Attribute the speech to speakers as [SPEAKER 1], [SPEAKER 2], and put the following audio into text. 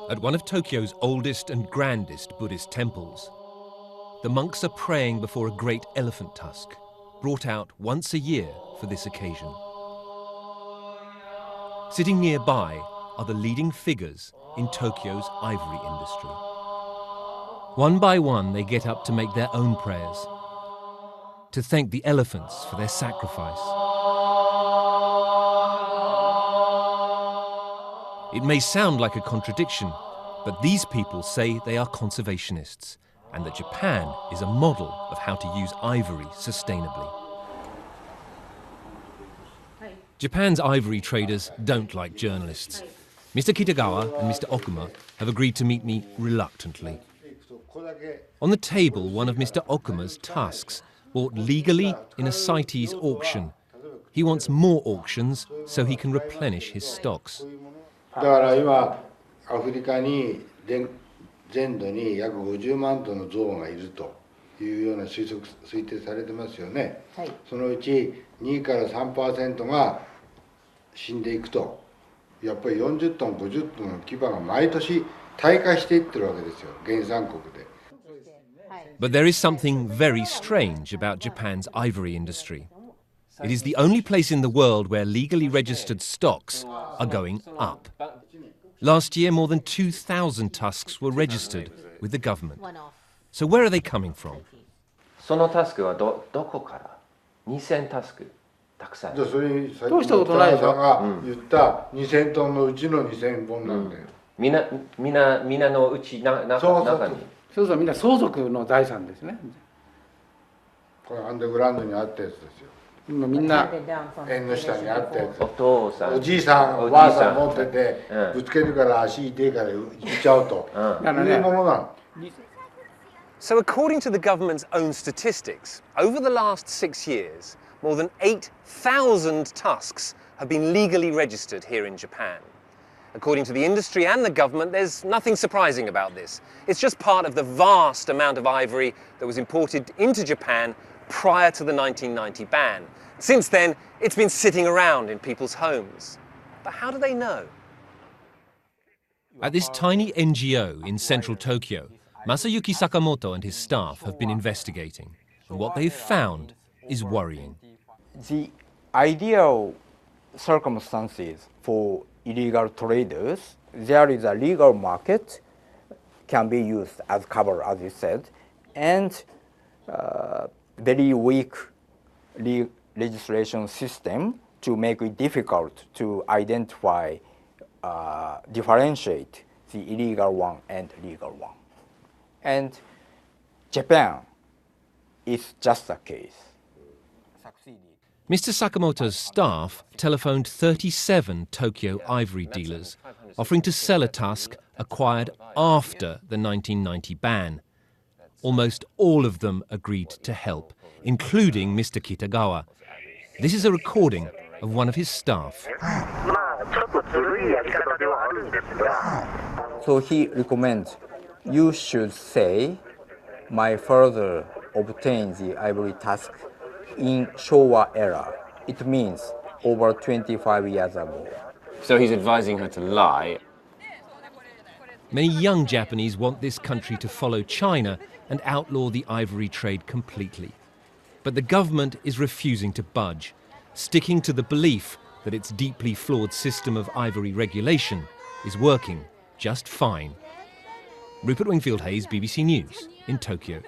[SPEAKER 1] At one of Tokyo's oldest and grandest Buddhist temples, the monks are praying before a great elephant tusk, brought out once a year for this occasion. Sitting nearby are the leading figures in Tokyo's ivory industry. One by one, they get up to make their own prayers, to thank the elephants for their sacrifice. It may sound like a contradiction, but these people say they are conservationists and that Japan is a model of how to use ivory sustainably. Japan's ivory traders don't like journalists. Mr. Kitagawa and Mr. Okuma have agreed to meet me reluctantly. On the table, one of Mr. Okuma's tusks, bought legally in a CITES auction. He wants more auctions so he can replenish his stocks.
[SPEAKER 2] だから今アフリカに全土に約50万トンの象がいるというような推定されてますよね。はい、そのうち2から 3% が死んでいくと、やっぱり40トン50トンの牙が毎年退化していってるわけですよ、原産国で。
[SPEAKER 1] But there is something very strange about Japan's ivory industry. It is the only place in the world where legally registered stocks are going up. Last year, more than 2,000 tusks were registered with the government. So where are they coming from?
[SPEAKER 3] そのタスクはどこから ?2000 タスクたくさん。
[SPEAKER 2] じゃあそれにさっきの田中さんが言った2000トンのうちの2000本なんだよ。みんな
[SPEAKER 3] のうち中に。
[SPEAKER 4] そうそう、みんな相続の財産ですね。
[SPEAKER 2] これアンダーグラウンドにあったやつですよ。
[SPEAKER 4] みんな
[SPEAKER 2] 縁の下にあったやつ。
[SPEAKER 3] お父さん、
[SPEAKER 2] おじいさん、おばあさん持ってて、ぶつけるから足痛いから行っちゃうと。いうものなの。
[SPEAKER 1] So according to the government's own statistics, over the last 6 years, more than 8,000 tusks have been legally registered here in Japan. According to the industry and the government, there's nothing surprising about this. It's just part of the vast amount of ivory that was imported into Japan prior to the 1990 ban. Since then, it's been sitting around in people's homes. But how do they know? At this tiny NGO in central Tokyo, Masayuki Sakamoto and his staff have been investigating. And what they've found is worrying.
[SPEAKER 5] The ideal circumstances for illegal traders, there is a legal market, can be used as cover, as you said, and very weak legislation system to make it difficult to identify, differentiate the illegal one and legal one. And Japan is just a case.
[SPEAKER 1] Mr. Sakamoto's staff telephoned 37 Tokyo ivory dealers, offering to sell a tusk acquired after the 1990 ban. Almost all of them agreed to help, including Mr. Kitagawa. This is a recording of one of his staff.
[SPEAKER 5] So he recommends you should say, my father obtained the ivory tusk in Showa era. It means over 25 years ago.
[SPEAKER 3] So he's advising her to lie.
[SPEAKER 1] Many young Japanese want this country to follow China and outlaw the ivory trade completely. But the government is refusing to budge, sticking to the belief that its deeply flawed system of ivory regulation is working just fine. Rupert Wingfield-Hayes, BBC News, in Tokyo.